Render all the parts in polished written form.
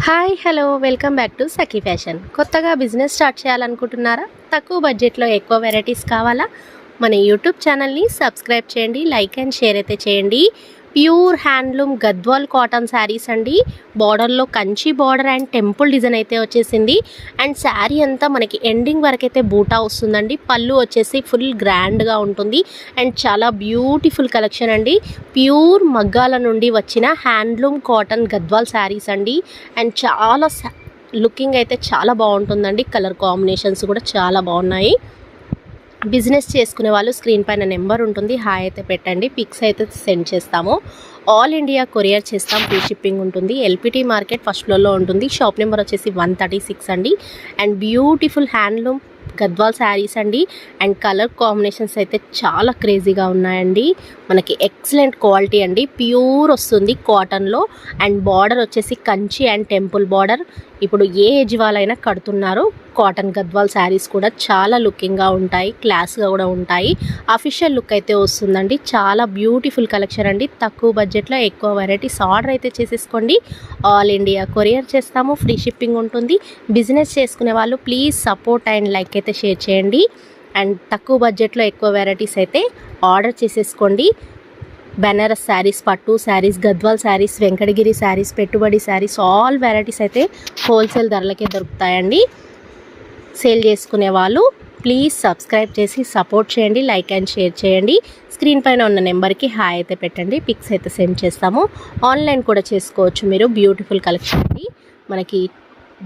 Hi hello welcome back to Sakhi fashion. కొత్తగా business start చేయాలనుకుంటున్నారా? తక్కువ బడ్జెట్లో ఎక్కువ వెరైటీస్ కావాలా? మన యూట్యూబ్ ఛానల్ని సబ్స్క్రైబ్ చేయండి, లైక్ అండ్ షేర్ అయితే చేయండి. Pure handloom Gadwal cotton saris అండి. బార్డర్లో Kanchi border and temple design అయితే వచ్చేసింది. అండ్ శారీ అంతా మనకి ఎండింగ్ వరకు అయితే బూటా వస్తుందండి. పళ్ళు వచ్చేసి ఫుల్ గ్రాండ్గా ఉంటుంది అండ్ చాలా బ్యూటిఫుల్ కలెక్షన్ అండి. ప్యూర్ మగ్గాల నుండి వచ్చిన హ్యాండ్లూమ్ కాటన్ గద్వాల్ శారీస్ అండి. అండ్ చాలా లుకింగ్ అయితే చాలా బాగుంటుందండి. కలర్ కాంబినేషన్స్ కూడా చాలా బాగున్నాయి. బిజినెస్ చేసుకునే వాళ్ళు స్క్రీన్ పైన నెంబర్ ఉంటుంది, హాయ్ అయితే పెట్టండి, పిక్స్ అయితే సెండ్ చేస్తాము. ఆల్ ఇండియా కొరియర్ చేస్తాం, ఫ్రీ షిప్పింగ్ ఉంటుంది. ఎల్పిటి మార్కెట్ ఫస్ట్ ఫ్లోర్లో ఉంటుంది. షాప్ నెంబర్ వచ్చేసి 136 అండి. And beautiful handloom Gadwal saris అండి. అండ్ కలర్ కాంబినేషన్స్ అయితే చాలా క్రేజీగా ఉన్నాయండి. మనకి ఎక్సలెంట్ క్వాలిటీ అండి, ప్యూర్ వస్తుంది కాటన్లో. అండ్ బార్డర్ వచ్చేసి కంచి అండ్ టెంపుల్ బార్డర్. ఇప్పుడు ఏ ఏజ్ వాళ్ళైనా కడుతున్నారు. కాటన్ గద్వాల్ శారీస్ కూడా చాలా లుకింగ్గా ఉంటాయి, క్లాస్గా కూడా ఉంటాయి. అఫీషియల్ లుక్ అయితే వస్తుందండి. చాలా బ్యూటిఫుల్ కలెక్షన్ అండి. తక్కువ బడ్జెట్లో ఎక్కువ వెరైటీస్ ఆర్డర్ అయితే చేసేసుకోండి. ఆల్ ఇండియా కొరియర్ చేస్తాము, ఫ్రీ షిప్పింగ్ ఉంటుంది. బిజినెస్ చేసుకునే వాళ్ళు ప్లీజ్ సపోర్ట్ అండ్ లైక్ అయితే షేర్ చేయండి. అండ్ తక్కువ బడ్జెట్లో ఎక్కువ వెరైటీస్ అయితే ఆర్డర్ చేసేసుకోండి. బెనారస్ శారీస్, పట్టు శారీస్, గద్వాల్ శారీస్, వెంకటగిరి శారీస్, పెట్టుబడి శారీస్, ఆల్ వెరైటీస్ అయితే హోల్సేల్ ధరలకే దొరుకుతాయండి. సేల్ చేసుకునే వాళ్ళు ప్లీజ్ సబ్స్క్రైబ్ చేసి సపోర్ట్ చేయండి, లైక్ అండ్ షేర్ చేయండి. స్క్రీన్ పైన ఉన్న నెంబర్కి హాయ్ అయితే పెట్టండి, పిక్స్ అయితే సెండ్ చేస్తాము. ఆన్లైన్ కూడా చేసుకోవచ్చు మీరు. బ్యూటిఫుల్ కలెక్షన్ అండి. మనకి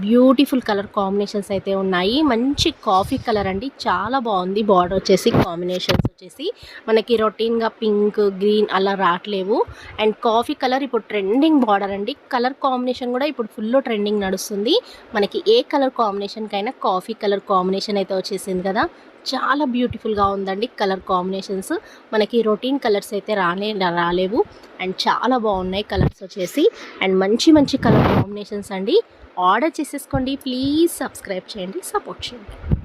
బ్యూటిఫుల్ కలర్ కాంబినేషన్స్ అయితే ఉన్నాయి. మంచి కాఫీ కలర్ అండి, చాలా బాగుంది. బార్డర్ వచ్చేసి కాంబినేషన్స్ వచ్చేసి మనకి రొటీన్గా పింక్, గ్రీన్ అలా రావట్లేవు. అండ్ కాఫీ కలర్ ఇప్పుడు ట్రెండింగ్ బార్డర్ అండి. కలర్ కాంబినేషన్ కూడా ఇప్పుడు ఫుల్ ట్రెండింగ్ నడుస్తుంది. మనకి ఏ కలర్ కాంబినేషన్కైనా కాఫీ కలర్ కాంబినేషన్ అయితే వచ్చేసింది కదా, చాలా బ్యూటిఫుల్గా ఉందండి. కలర్ కాంబినేషన్స్ మనకి రొటీన్ కలర్స్ అయితే రాలేవు. అండ్ చాలా బాగున్నాయి కలర్స్ వచ్చేసి. అండ్ మంచి మంచి కలర్ కాంబినేషన్స్ అండి. ఆర్డర్ చేసేసుకోండి, ప్లీజ్ సబ్స్క్రైబ్ చేయండి, సపోర్ట్ చేయండి.